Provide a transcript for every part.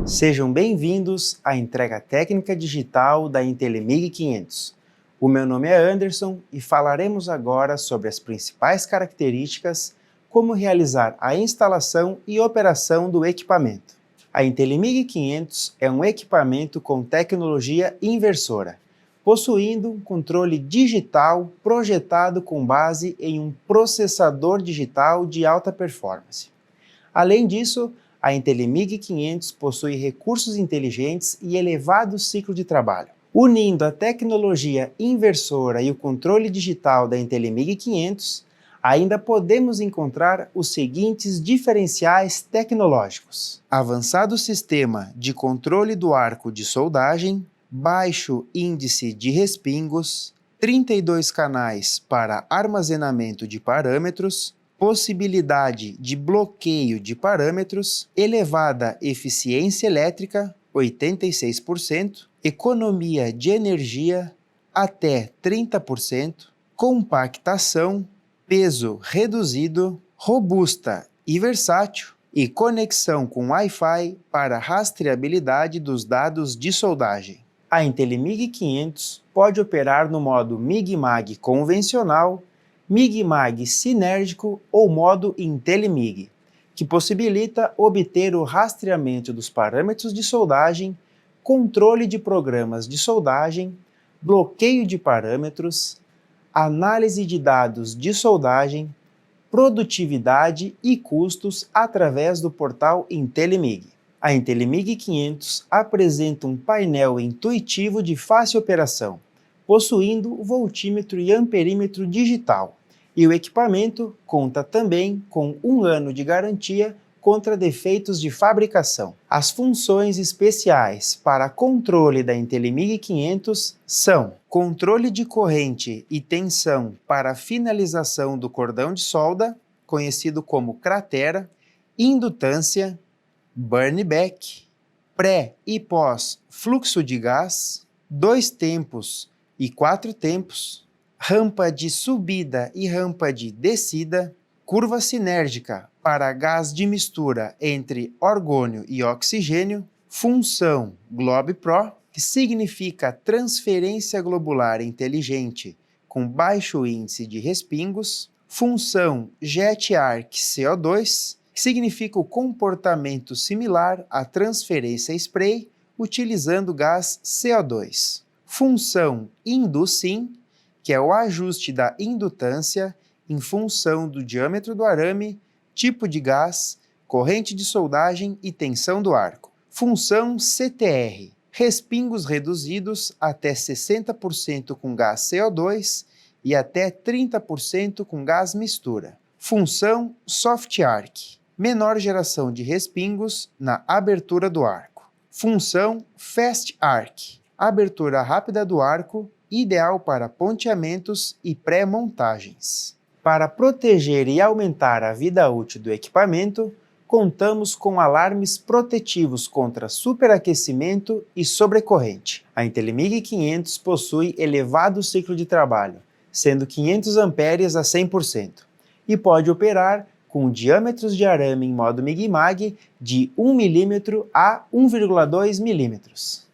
Sejam bem-vindos à entrega técnica digital da Intelemig 500. O meu nome é Anderson e falaremos agora sobre as principais características, como realizar a instalação e operação do equipamento. A Intelemig 500 é um equipamento com tecnologia inversora, possuindo um controle digital projetado com base em um processador digital de alta performance. Além disso, a Intelemig 500 possui recursos inteligentes e elevado ciclo de trabalho. Unindo a tecnologia inversora e o controle digital da Intelemig 500, ainda podemos encontrar os seguintes diferenciais tecnológicos: avançado sistema de controle do arco de soldagem, baixo índice de respingos, 32 canais para armazenamento de parâmetros, possibilidade de bloqueio de parâmetros, elevada eficiência elétrica, 86%, economia de energia, até 30%, compactação, peso reduzido, robusta e versátil, e conexão com Wi-Fi para rastreabilidade dos dados de soldagem. A Intelemig 500 pode operar no modo Mig-Mag convencional, Mig-Mag sinérgico ou modo Intelemig, que possibilita obter o rastreamento dos parâmetros de soldagem, controle de programas de soldagem, bloqueio de parâmetros, análise de dados de soldagem, produtividade e custos através do portal Intelemig. A Intelemig 500 apresenta um painel intuitivo de fácil operação, possuindo voltímetro e amperímetro digital, e o equipamento conta também com 1 ano de garantia contra defeitos de fabricação. As funções especiais para controle da Intelemig 500 são controle de corrente e tensão para finalização do cordão de solda, conhecido como cratera, indutância, burn back, pré e pós fluxo de gás, 2 tempos e 4 tempos, rampa de subida e rampa de descida, curva sinérgica para gás de mistura entre orgônio e oxigênio, função Globe Pro, que significa transferência globular inteligente com baixo índice de respingos, função Jet Arc CO2, que significa o comportamento similar à transferência spray utilizando gás CO2, função InduSyn, que é o ajuste da indutância em função do diâmetro do arame, tipo de gás, corrente de soldagem e tensão do arco. Função CTR, respingos reduzidos até 60% com gás CO2 e até 30% com gás mistura. Função Soft Arc, menor geração de respingos na abertura do arco. Função Fast Arc, abertura rápida do arco, ideal para ponteamentos e pré-montagens. Para proteger e aumentar a vida útil do equipamento, contamos com alarmes protetivos contra superaquecimento e sobrecorrente. A Intelemig 500 possui elevado ciclo de trabalho, sendo 500 amperes a 100%, e pode operar com diâmetros de arame em modo Mig-Mag de 1 mm a 1,2 mm.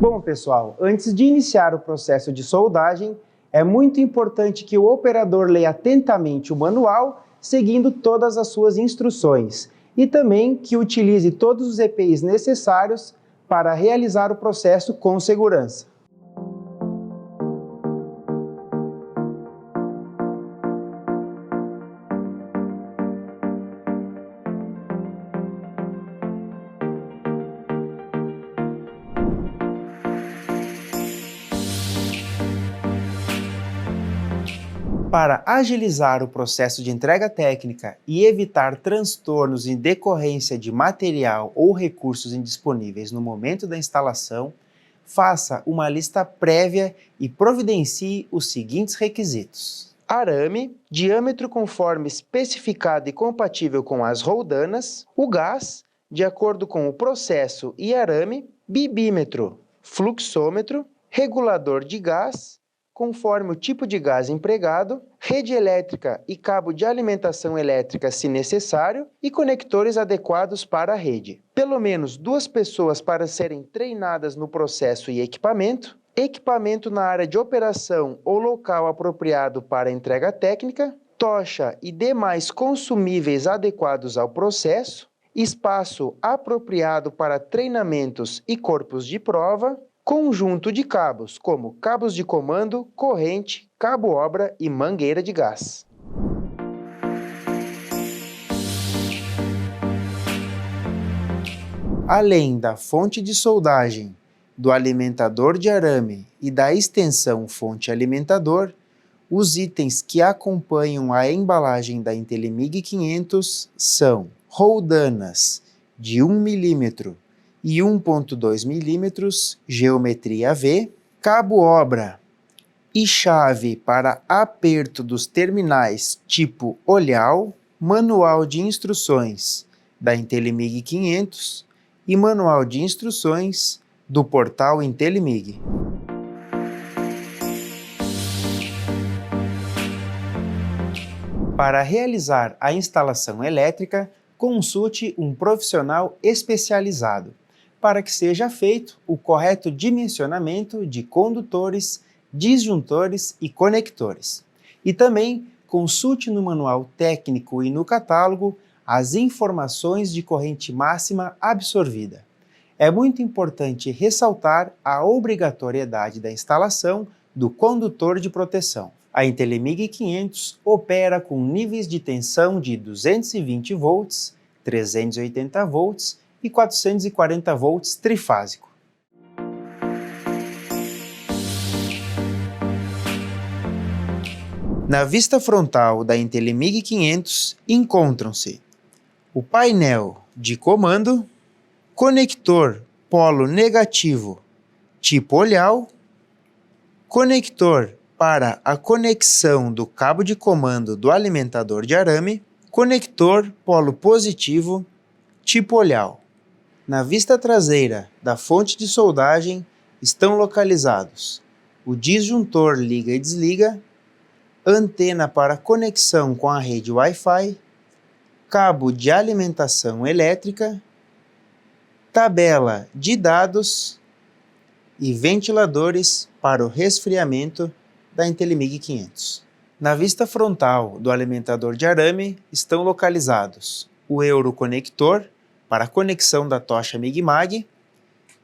Bom, pessoal, antes de iniciar o processo de soldagem, é muito importante que o operador leia atentamente o manual, seguindo todas as suas instruções, e também que utilize todos os EPIs necessários para realizar o processo com segurança. Para agilizar o processo de entrega técnica e evitar transtornos em decorrência de material ou recursos indisponíveis no momento da instalação, faça uma lista prévia e providencie os seguintes requisitos: arame, diâmetro conforme especificado e compatível com as roldanas, o gás, de acordo com o processo e arame, bibímetro, fluxômetro, regulador de gás, conforme o tipo de gás empregado, rede elétrica e cabo de alimentação elétrica se necessário e conectores adequados para a rede. Pelo menos 2 pessoas para serem treinadas no processo e equipamento, equipamento na área de operação ou local apropriado para entrega técnica, tocha e demais consumíveis adequados ao processo, espaço apropriado para treinamentos e corpos de prova, conjunto de cabos, como cabos de comando, corrente, cabo-obra e mangueira de gás. Além da fonte de soldagem, do alimentador de arame e da extensão fonte alimentador, os itens que acompanham a embalagem da Intelemig 500 são roldanas de 1 mm e 1,2 mm, geometria V, cabo-obra e chave para aperto dos terminais tipo olhal, manual de instruções da Intelemig 500 e manual de instruções do portal Intelemig. Para realizar a instalação elétrica, consulte um profissional especializado, para que seja feito o correto dimensionamento de condutores, disjuntores e conectores. E também consulte no manual técnico e no catálogo as informações de corrente máxima absorvida. É muito importante ressaltar a obrigatoriedade da instalação do condutor de proteção. A Intelemig 500 opera com níveis de tensão de 220 volts, 380 volts e 440 volts trifásico. Na vista frontal da Intelemig 500 encontram-se o painel de comando, conector polo negativo tipo olhal, conector para a conexão do cabo de comando do alimentador de arame, conector polo positivo tipo olhal. Na vista traseira da fonte de soldagem estão localizados o disjuntor liga e desliga, antena para conexão com a rede Wi-Fi, cabo de alimentação elétrica, tabela de dados e ventiladores para o resfriamento da Intelemig 500. Na vista frontal do alimentador de arame estão localizados o euroconector para a conexão da tocha Mig-Mag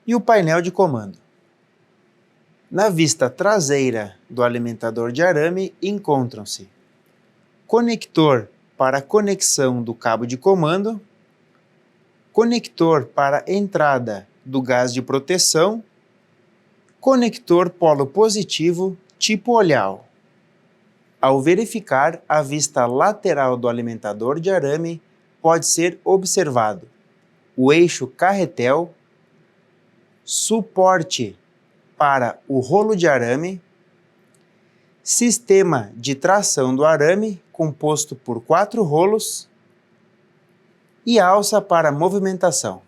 e o painel de comando. Na vista traseira do alimentador de arame encontram-se conector para a conexão do cabo de comando, conector para entrada do gás de proteção, conector polo positivo tipo olhal. Ao verificar a vista lateral do alimentador de arame, pode ser observado o eixo carretel, suporte para o rolo de arame, sistema de tração do arame composto por 4 rolos e alça para movimentação.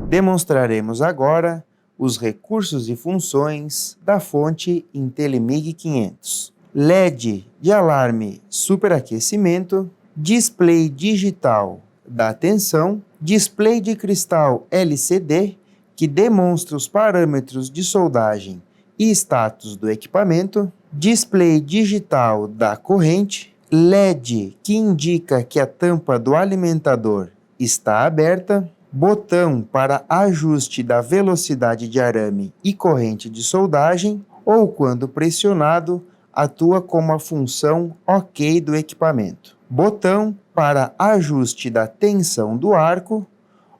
Demonstraremos agora os recursos e funções da fonte Intelemig 500. LED de alarme superaquecimento, display digital da tensão, display de cristal LCD que demonstra os parâmetros de soldagem e status do equipamento, display digital da corrente, LED que indica que a tampa do alimentador está aberta, botão para ajuste da velocidade de arame e corrente de soldagem, ou quando pressionado, atua como a função OK do equipamento. Botão para ajuste da tensão do arco,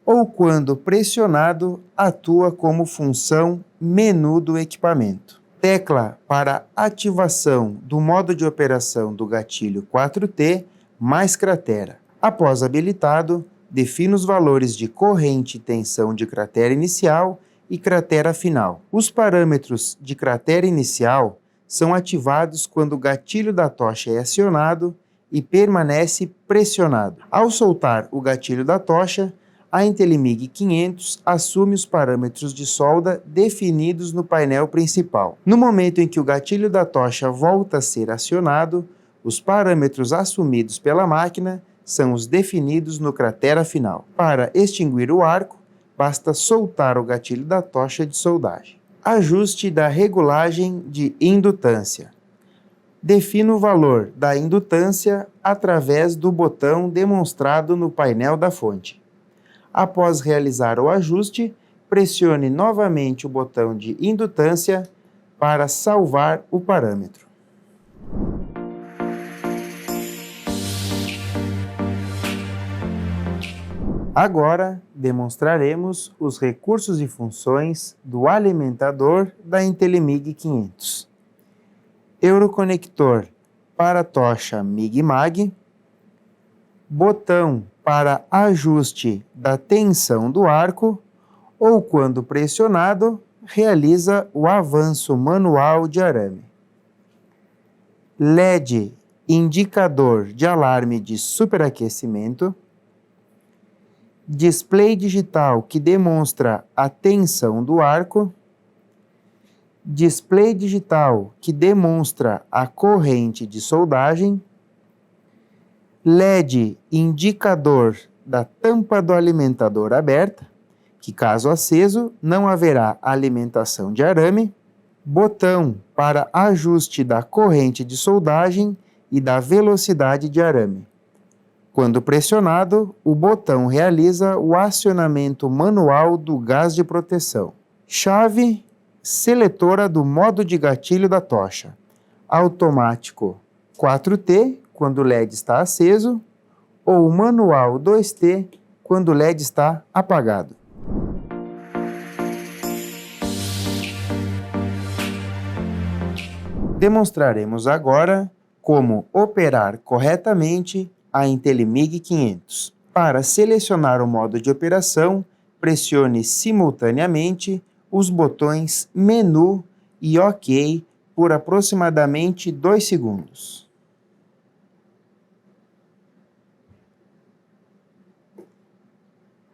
ou quando pressionado, atua como função menu do equipamento. Tecla para ativação do modo de operação do gatilho 4T mais cratera. Após habilitado, defina os valores de corrente e tensão de cratera inicial e cratera final. Os parâmetros de cratera inicial são ativados quando o gatilho da tocha é acionado e permanece pressionado. Ao soltar o gatilho da tocha, a Intelimig 500 assume os parâmetros de solda definidos no painel principal. No momento em que o gatilho da tocha volta a ser acionado, os parâmetros assumidos pela máquina são os definidos no cratera final. Para extinguir o arco, basta soltar o gatilho da tocha de soldagem. Ajuste da regulagem de indutância. Defina o valor da indutância através do botão demonstrado no painel da fonte. Após realizar o ajuste, pressione novamente o botão de indutância para salvar o parâmetro. Agora, demonstraremos os recursos e funções do alimentador da Intelimig 500. Euroconector para tocha MIG-MAG, botão para ajuste da tensão do arco ou, quando pressionado, realiza o avanço manual de arame. LED indicador de alarme de superaquecimento. Display digital que demonstra a tensão do arco. Display digital que demonstra a corrente de soldagem. LED indicador da tampa do alimentador aberta, que caso aceso não haverá alimentação de arame. Botão para ajuste da corrente de soldagem e da velocidade de arame. Quando pressionado, o botão realiza o acionamento manual do gás de proteção. Chave seletora do modo de gatilho da tocha. Automático 4T, quando o LED está aceso, ou manual 2T, quando o LED está apagado. Demonstraremos agora como operar corretamente a Intelimig 500. Para selecionar o modo de operação, pressione simultaneamente os botões Menu e OK por aproximadamente 2 segundos.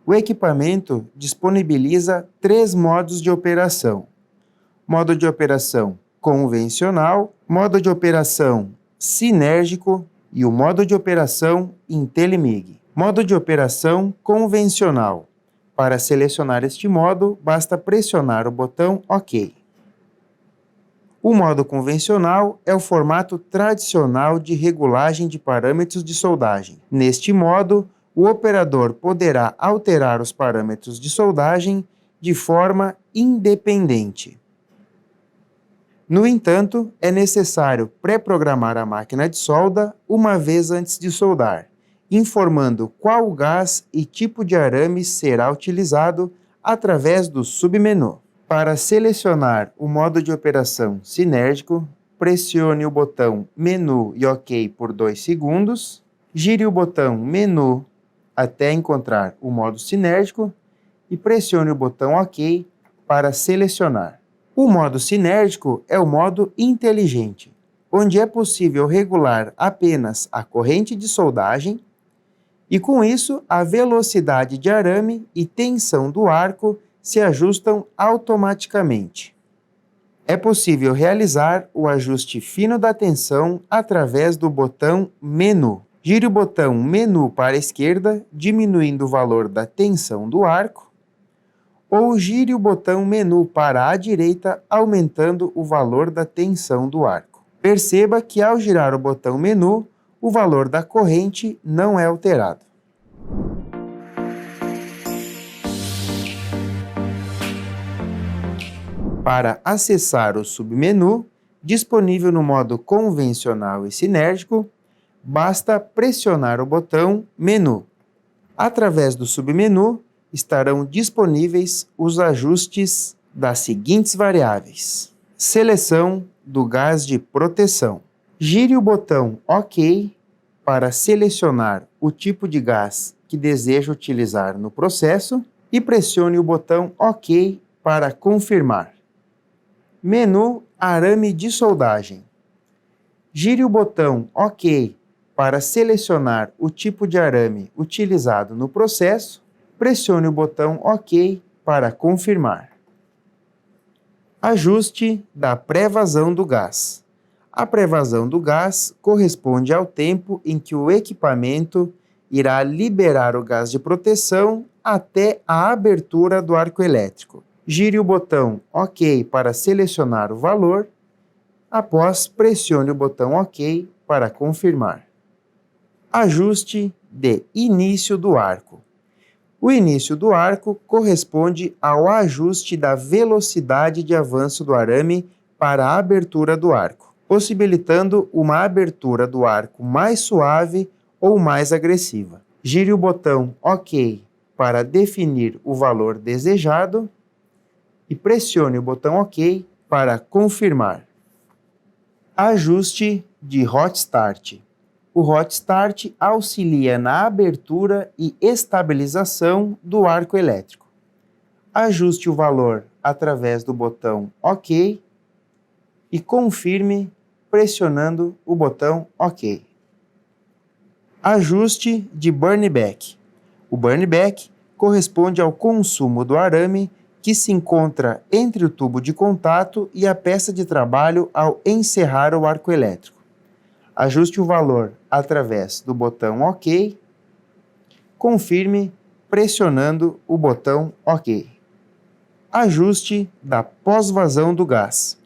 O equipamento disponibiliza 3 modos de operação: modo de operação convencional, modo de operação sinérgico e o modo de operação Intelimig. Modo de operação convencional. Para selecionar este modo, basta pressionar o botão OK. O modo convencional é o formato tradicional de regulagem de parâmetros de soldagem. Neste modo, o operador poderá alterar os parâmetros de soldagem de forma independente. No entanto, é necessário pré-programar a máquina de solda uma vez antes de soldar, informando qual gás e tipo de arame será utilizado através do submenu. Para selecionar o modo de operação sinérgico, pressione o botão Menu e OK por 2 segundos, gire o botão Menu até encontrar o modo sinérgico e pressione o botão OK para selecionar. O modo sinérgico é o modo inteligente, onde é possível regular apenas a corrente de soldagem e, com isso, a velocidade de arame e tensão do arco se ajustam automaticamente. É possível realizar o ajuste fino da tensão através do botão Menu. Gire o botão Menu para a esquerda, diminuindo o valor da tensão do arco, ou gire o botão Menu para a direita, aumentando o valor da tensão do arco. Perceba que ao girar o botão Menu, o valor da corrente não é alterado. Para acessar o submenu, disponível no modo convencional e sinérgico, basta pressionar o botão Menu. Através do submenu, estarão disponíveis os ajustes das seguintes variáveis. Seleção do gás de proteção. Gire o botão OK para selecionar o tipo de gás que deseja utilizar no processo e pressione o botão OK para confirmar. Menu Arame de soldagem. Gire o botão OK para selecionar o tipo de arame utilizado no processo pressione o botão OK para confirmar. Ajuste da pré-vazão do gás. A pré-vazão do gás corresponde ao tempo em que o equipamento irá liberar o gás de proteção até a abertura do arco elétrico. Gire o botão OK para selecionar o valor. Após, pressione o botão OK para confirmar. Ajuste de início do arco. O início do arco corresponde ao ajuste da velocidade de avanço do arame para a abertura do arco, possibilitando uma abertura do arco mais suave ou mais agressiva. Gire o botão OK para definir o valor desejado e pressione o botão OK para confirmar. Ajuste de Hot Start. O Hot Start auxilia na abertura e estabilização do arco elétrico. Ajuste o valor através do botão OK e confirme pressionando o botão OK. Ajuste de Burn Back. O Burn Back corresponde ao consumo do arame que se encontra entre o tubo de contato e a peça de trabalho ao encerrar o arco elétrico. Ajuste o valor através do botão OK. Confirme pressionando o botão OK. Ajuste da pós-vazão do gás.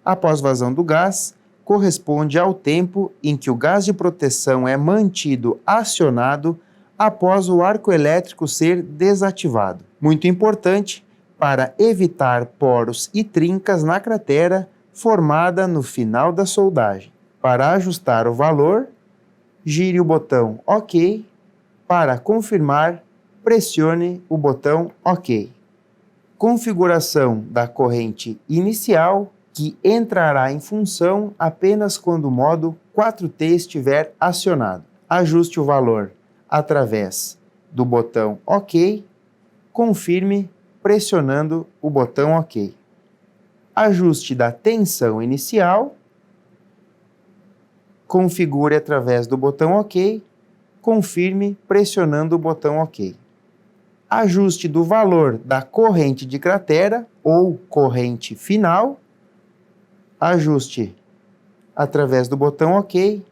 A pós-vazão do gás corresponde ao tempo em que o gás de proteção é mantido acionado após o arco elétrico ser desativado. Muito importante para evitar poros e trincas na cratera formada no final da soldagem. Para ajustar o valor, gire o botão OK. Para confirmar, pressione o botão OK. Configuração da corrente inicial, que entrará em função apenas quando o modo 4T estiver acionado. Ajuste o valor através do botão OK. Confirme pressionando o botão OK. Ajuste da tensão inicial. Configure através do botão OK. Confirme pressionando o botão OK. Ajuste do valor da corrente de cratera ou corrente final. Ajuste através do botão OK.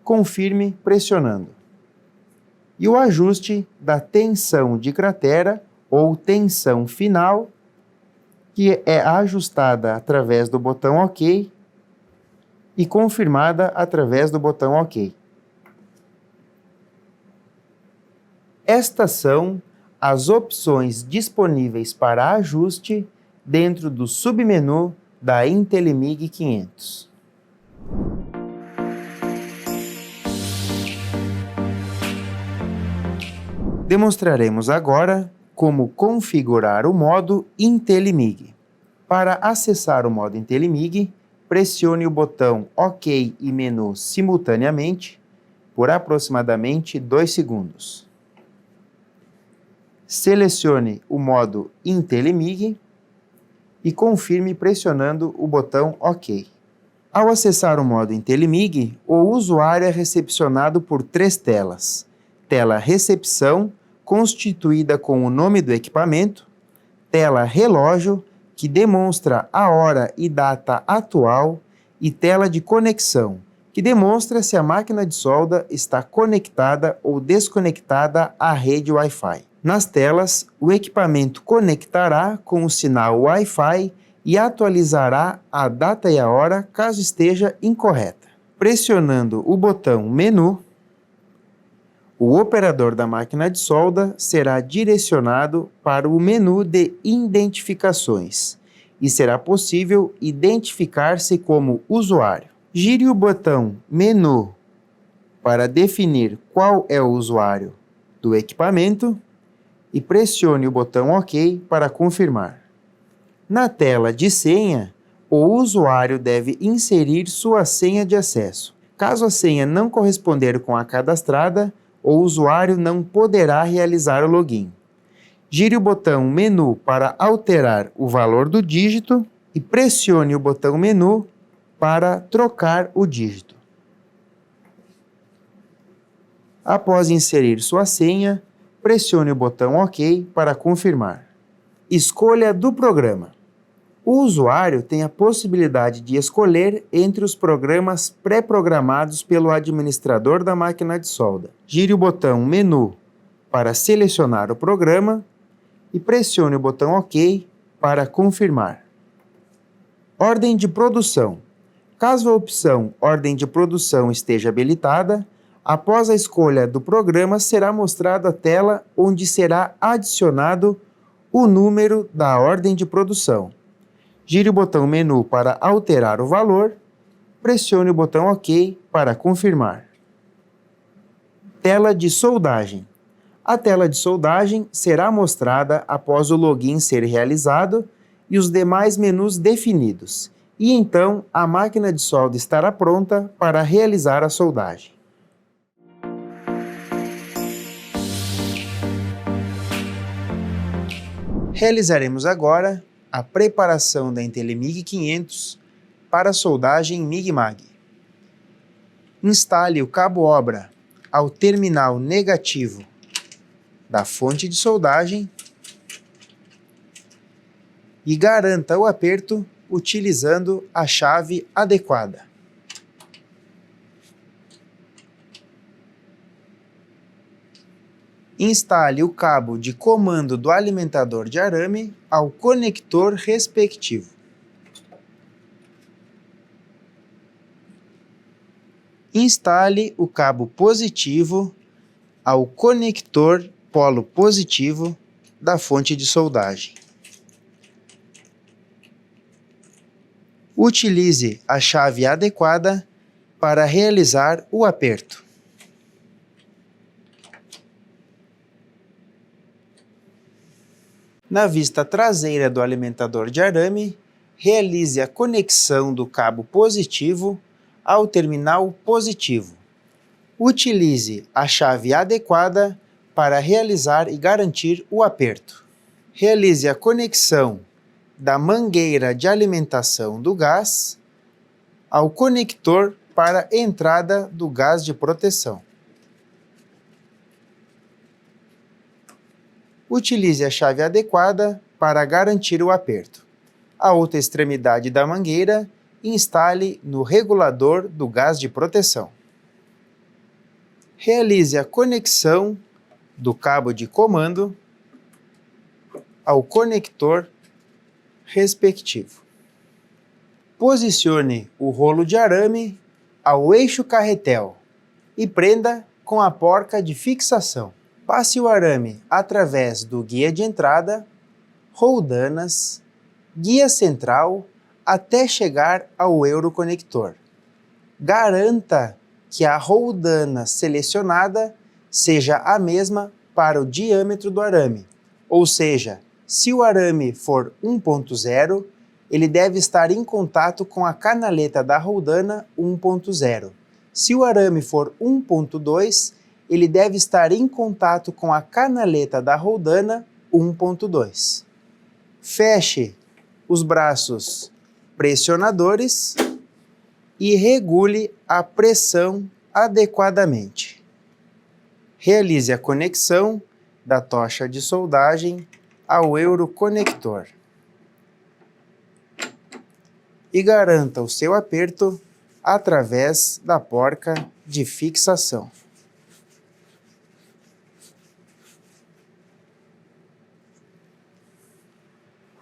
Confirme pressionando. E o ajuste da tensão de cratera ou tensão final, que é ajustada através do botão OK e confirmada através do botão OK. Estas são as opções disponíveis para ajuste dentro do submenu da Intelimig 500. Demonstraremos agora como configurar o modo Intelimig. Para acessar o modo Intelimig, pressione o botão OK e menu simultaneamente por aproximadamente 2 segundos. Selecione o modo Intelimig e confirme pressionando o botão OK. Ao acessar o modo Intelimig, o usuário é recepcionado por 3 telas. Tela Recepção, constituída com o nome do equipamento, tela Relógio, que demonstra a hora e data atual, e tela de Conexão, que demonstra se a máquina de solda está conectada ou desconectada à rede Wi-Fi. Nas telas, o equipamento conectará com o sinal Wi-Fi e atualizará a data e a hora caso esteja incorreta. Pressionando o botão Menu, o operador da máquina de solda será direcionado para o menu de identificações e será possível identificar-se como usuário. Gire o botão Menu para definir qual é o usuário do equipamento e pressione o botão OK para confirmar. Na tela de senha, o usuário deve inserir sua senha de acesso. Caso a senha não corresponder com a cadastrada, o usuário não poderá realizar o login. Gire o botão Menu para alterar o valor do dígito e pressione o botão Menu para trocar o dígito. Após inserir sua senha, Pressione o botão OK para confirmar. Escolha do programa. O usuário tem a possibilidade de escolher entre os programas pré-programados pelo administrador da máquina de solda. Gire o botão Menu para selecionar o programa e pressione o botão OK para confirmar. Ordem de produção. Caso a opção Ordem de produção esteja habilitada, após a escolha do programa será mostrada a tela onde será adicionado o número da ordem de produção. Gire o botão Menu para alterar o valor, pressione o botão OK para confirmar. Tela de soldagem. A tela de soldagem será mostrada após o login ser realizado e os demais menus definidos, e então a máquina de solda estará pronta para realizar a soldagem. Realizaremos agora a preparação da Intelemig 500 para a soldagem MIG-MAG. Instale o cabo-obra ao terminal negativo da fonte de soldagem e garanta o aperto utilizando a chave adequada. Instale o cabo de comando do alimentador de arame ao conector respectivo. Instale o cabo positivo ao conector polo positivo da fonte de soldagem. Utilize a chave adequada para realizar o aperto. Na vista traseira do alimentador de arame, realize a conexão do cabo positivo ao terminal positivo. Utilize a chave adequada para realizar e garantir o aperto. Realize a conexão da mangueira de alimentação do gás ao conector para entrada do gás de proteção. Utilize a chave adequada para garantir o aperto. A outra extremidade da mangueira instale no regulador do gás de proteção. Realize a conexão do cabo de comando ao conector respectivo. Posicione o rolo de arame ao eixo carretel e prenda com a porca de fixação. Passe o arame através do guia de entrada, roldanas, guia central até chegar ao euroconector. Garanta que a roldana selecionada seja a mesma para o diâmetro do arame, ou seja, se o arame for 1.0, ele deve estar em contato com a canaleta da roldana 1.0. Se o arame for 1.2, ele deve estar em contato com a canaleta da roldana 1.2. Feche os braços pressionadores e regule a pressão adequadamente. Realize a conexão da tocha de soldagem ao euroconector e garanta o seu aperto através da porca de fixação.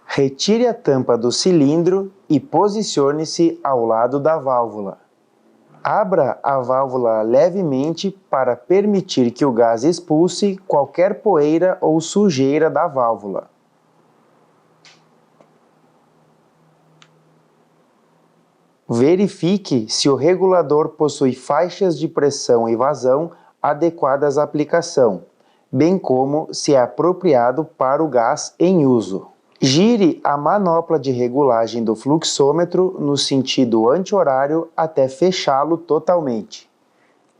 Retire a tampa do cilindro e posicione-se ao lado da válvula. Abra a válvula levemente para permitir que o gás expulse qualquer poeira ou sujeira da válvula. Verifique se o regulador possui faixas de pressão e vazão adequadas à aplicação, bem como se é apropriado para o gás em uso. Gire a manopla de regulagem do fluxômetro no sentido anti-horário até fechá-lo totalmente.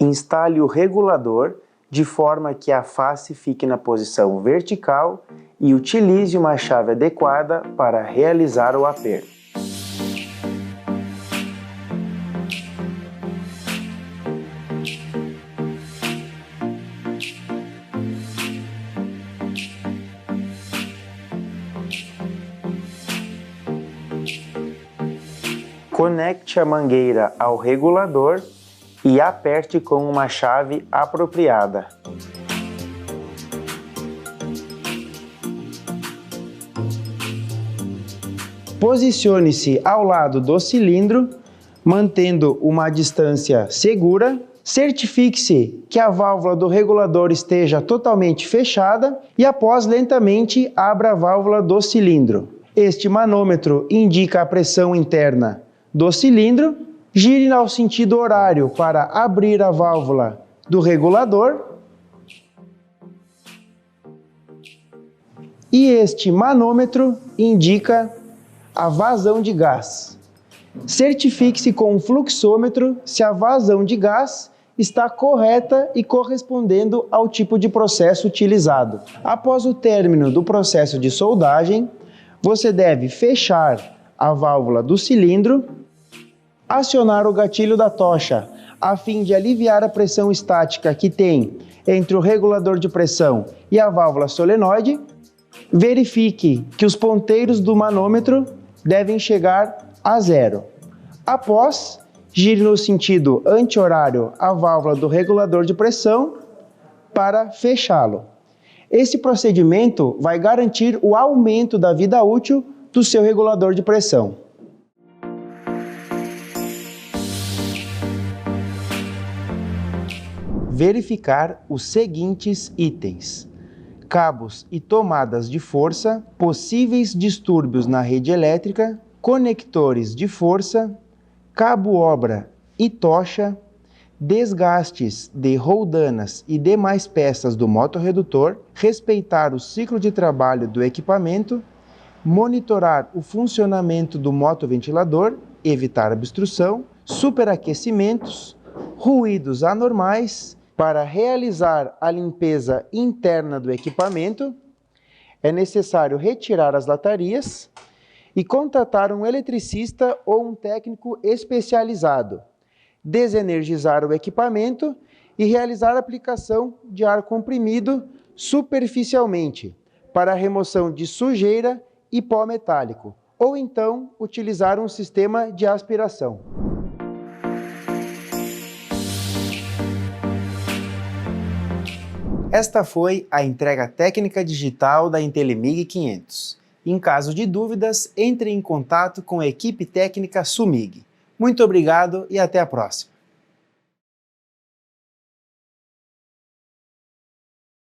Instale o regulador de forma que a face fique na posição vertical e utilize uma chave adequada para realizar o aperto. Conecte a mangueira ao regulador e aperte com uma chave apropriada. Posicione-se ao lado do cilindro, mantendo uma distância segura. Certifique-se que a válvula do regulador esteja totalmente fechada e, após, lentamente abra a válvula do cilindro. Este manômetro indica a pressão interna do cilindro. Gire ao sentido horário para abrir a válvula do regulador. E este manômetro indica a vazão de gás. Certifique-se com um fluxômetro se a vazão de gás está correta e correspondendo ao tipo de processo utilizado. Após o término do processo de soldagem, você deve fechar a válvula do cilindro, acionar o gatilho da tocha a fim de aliviar a pressão estática que tem entre o regulador de pressão e a válvula solenoide. Verifique que os ponteiros do manômetro devem chegar a zero. Após, gire no sentido anti-horário a válvula do regulador de pressão para fechá-lo. Esse procedimento vai garantir o aumento da vida útil do seu regulador de pressão. Verificar os seguintes itens: cabos e tomadas de força, possíveis distúrbios na rede elétrica, conectores de força, cabo-obra e tocha, desgastes de roldanas e demais peças do motorredutor, respeitar o ciclo de trabalho do equipamento, monitorar o funcionamento do motoventilador, evitar obstrução, superaquecimentos, ruídos anormais. Para realizar a limpeza interna do equipamento, é necessário retirar as latarias e contratar um eletricista ou um técnico especializado, desenergizar o equipamento e realizar a aplicação de ar comprimido superficialmente para a remoção de sujeira e pó metálico, ou então utilizar um sistema de aspiração. Esta foi a entrega técnica digital da Intelemig 500. Em caso de dúvidas, entre em contato com a equipe técnica Sumig. Muito obrigado e até a próxima!